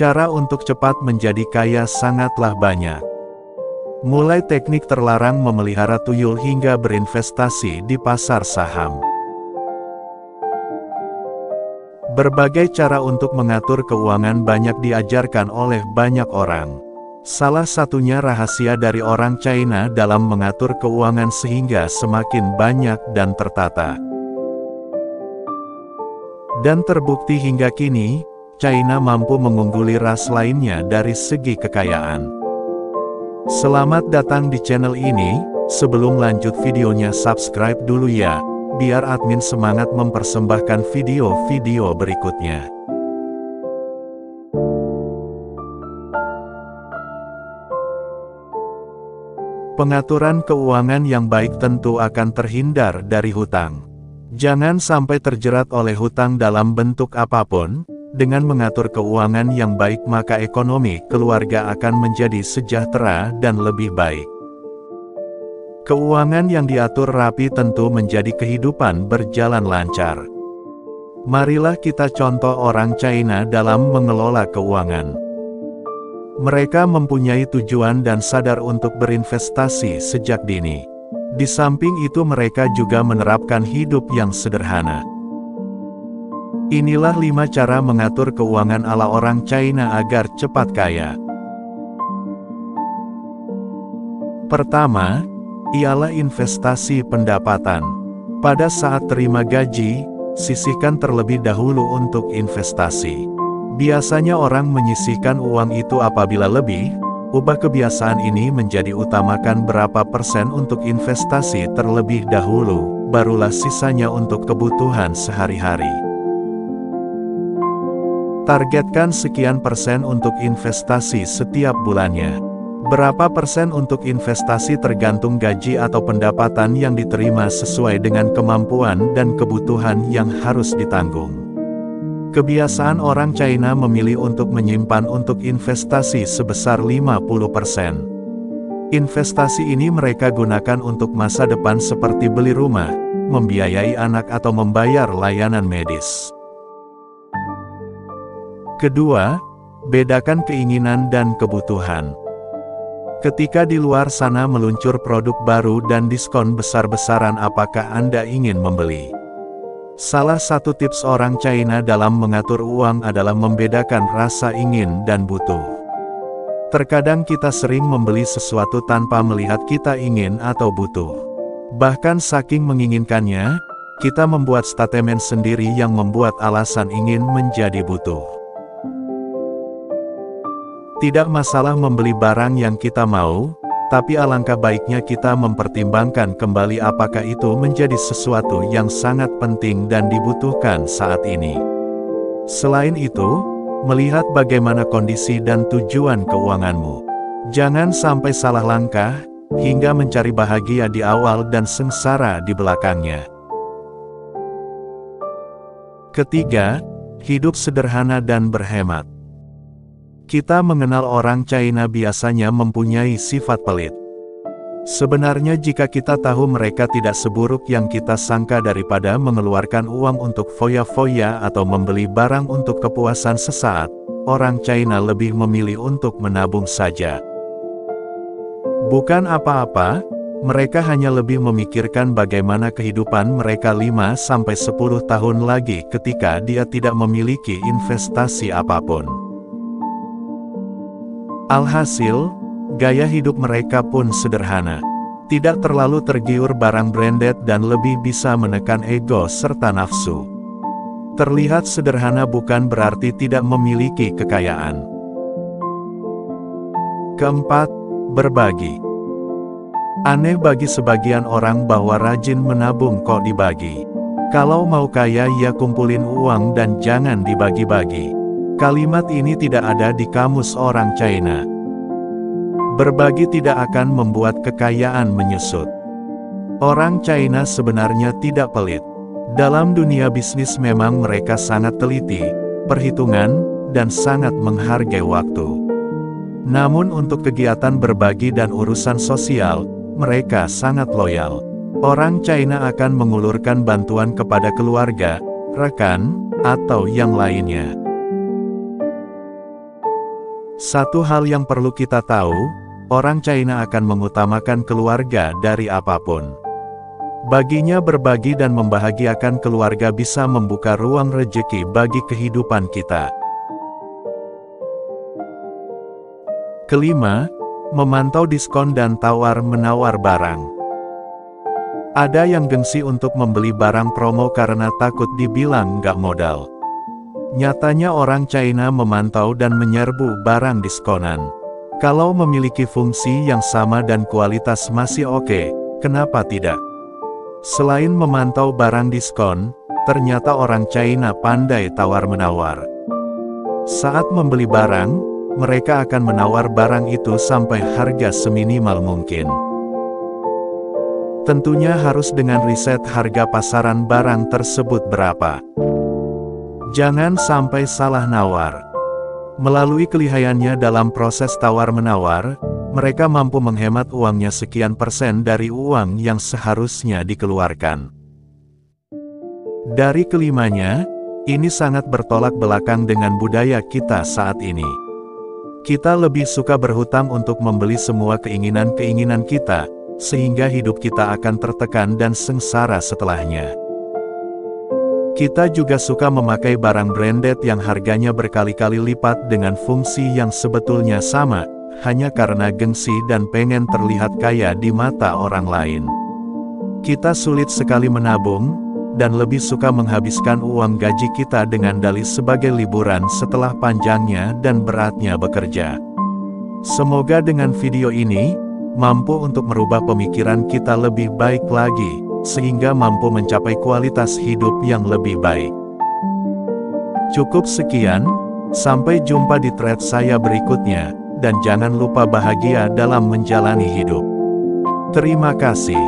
Cara untuk cepat menjadi kaya sangatlah banyak. Mulai teknik terlarang memelihara tuyul hingga berinvestasi di pasar saham. Berbagai cara untuk mengatur keuangan banyak diajarkan oleh banyak orang. Salah satunya rahasia dari orang China dalam mengatur keuangan sehingga semakin banyak dan tertata. Dan terbukti hingga kini, China mampu mengungguli ras lainnya dari segi kekayaan. Selamat datang di channel ini. Sebelum lanjut videonya, subscribe dulu ya, biar admin semangat mempersembahkan video-video berikutnya. Pengaturan keuangan yang baik tentu akan terhindar dari hutang. Jangan sampai terjerat oleh hutang dalam bentuk apapun. Dengan mengatur keuangan yang baik maka ekonomi keluarga akan menjadi sejahtera dan lebih baik. Keuangan yang diatur rapi tentu menjadi kehidupan berjalan lancar. Marilah kita contoh orang China dalam mengelola keuangan. Mereka mempunyai tujuan dan sadar untuk berinvestasi sejak dini. Di samping itu mereka juga menerapkan hidup yang sederhana. Inilah 5 cara mengatur keuangan ala orang China agar cepat kaya. Pertama, ialah investasi pendapatan. Pada saat terima gaji, sisihkan terlebih dahulu untuk investasi. Biasanya orang menyisihkan uang itu apabila lebih. Ubah kebiasaan ini menjadi utamakan berapa persen untuk investasi terlebih dahulu, barulah sisanya untuk kebutuhan sehari-hari. Targetkan sekian persen untuk investasi setiap bulannya. Berapa persen untuk investasi tergantung gaji atau pendapatan yang diterima sesuai dengan kemampuan dan kebutuhan yang harus ditanggung. Kebiasaan orang China memilih untuk menyimpan untuk investasi sebesar 50%. Investasi ini mereka gunakan untuk masa depan seperti beli rumah, membiayai anak atau membayar layanan medis. Kedua, bedakan keinginan dan kebutuhan. Ketika di luar sana meluncur produk baru dan diskon besar-besaran, apakah Anda ingin membeli? Salah satu tips orang China dalam mengatur uang adalah membedakan rasa ingin dan butuh. Terkadang kita sering membeli sesuatu tanpa melihat kita ingin atau butuh. Bahkan saking menginginkannya, kita membuat statement sendiri yang membuat alasan ingin menjadi butuh. Tidak masalah membeli barang yang kita mau, tapi alangkah baiknya kita mempertimbangkan kembali apakah itu menjadi sesuatu yang sangat penting dan dibutuhkan saat ini. Selain itu, melihat bagaimana kondisi dan tujuan keuanganmu. Jangan sampai salah langkah, hingga mencari bahagia di awal dan sengsara di belakangnya. Ketiga, hidup sederhana dan berhemat. Kita mengenal orang China biasanya mempunyai sifat pelit. Sebenarnya jika kita tahu mereka tidak seburuk yang kita sangka, daripada mengeluarkan uang untuk foya-foya atau membeli barang untuk kepuasan sesaat, orang China lebih memilih untuk menabung saja. Bukan apa-apa, mereka hanya lebih memikirkan bagaimana kehidupan mereka 5-10 tahun lagi ketika dia tidak memiliki investasi apapun. Alhasil, gaya hidup mereka pun sederhana. Tidak terlalu tergiur barang branded dan lebih bisa menekan ego serta nafsu. Terlihat sederhana bukan berarti tidak memiliki kekayaan. Keempat, berbagi. Aneh bagi sebagian orang bahwa rajin menabung kok dibagi. Kalau mau kaya ya kumpulin uang dan jangan dibagi-bagi. Kalimat ini tidak ada di kamus orang China. Berbagi tidak akan membuat kekayaan menyusut. Orang China sebenarnya tidak pelit. Dalam dunia bisnis memang mereka sangat teliti, perhitungan, dan sangat menghargai waktu. Namun untuk kegiatan berbagi dan urusan sosial, mereka sangat loyal. Orang China akan mengulurkan bantuan kepada keluarga, rekan, atau yang lainnya. Satu hal yang perlu kita tahu, orang China akan mengutamakan keluarga dari apapun. Baginya berbagi dan membahagiakan keluarga bisa membuka ruang rezeki bagi kehidupan kita. Kelima, memantau diskon dan tawar-menawar barang. Ada yang gengsi untuk membeli barang promo karena takut dibilang nggak modal. Nyatanya orang China memantau dan menyerbu barang diskonan. Kalau memiliki fungsi yang sama dan kualitas masih oke, kenapa tidak? Selain memantau barang diskon, ternyata orang China pandai tawar-menawar. Saat membeli barang, mereka akan menawar barang itu sampai harga seminimal mungkin. Tentunya harus dengan riset harga pasaran barang tersebut berapa. Jangan sampai salah nawar. Melalui kelihayannya dalam proses tawar-menawar, mereka mampu menghemat uangnya sekian persen dari uang yang seharusnya dikeluarkan. Dari kelimanya, ini sangat bertolak belakang dengan budaya kita saat ini. Kita lebih suka berhutang untuk membeli semua keinginan-keinginan kita, sehingga hidup kita akan tertekan dan sengsara setelahnya. Kita juga suka memakai barang branded yang harganya berkali-kali lipat dengan fungsi yang sebetulnya sama, hanya karena gengsi dan pengen terlihat kaya di mata orang lain. Kita sulit sekali menabung, dan lebih suka menghabiskan uang gaji kita dengan dalih sebagai liburan setelah panjangnya dan beratnya bekerja. Semoga dengan video ini, mampu untuk merubah pemikiran kita lebih baik lagi, sehingga mampu mencapai kualitas hidup yang lebih baik. Cukup sekian, sampai jumpa di thread saya berikutnya. Dan jangan lupa bahagia dalam menjalani hidup. Terima kasih.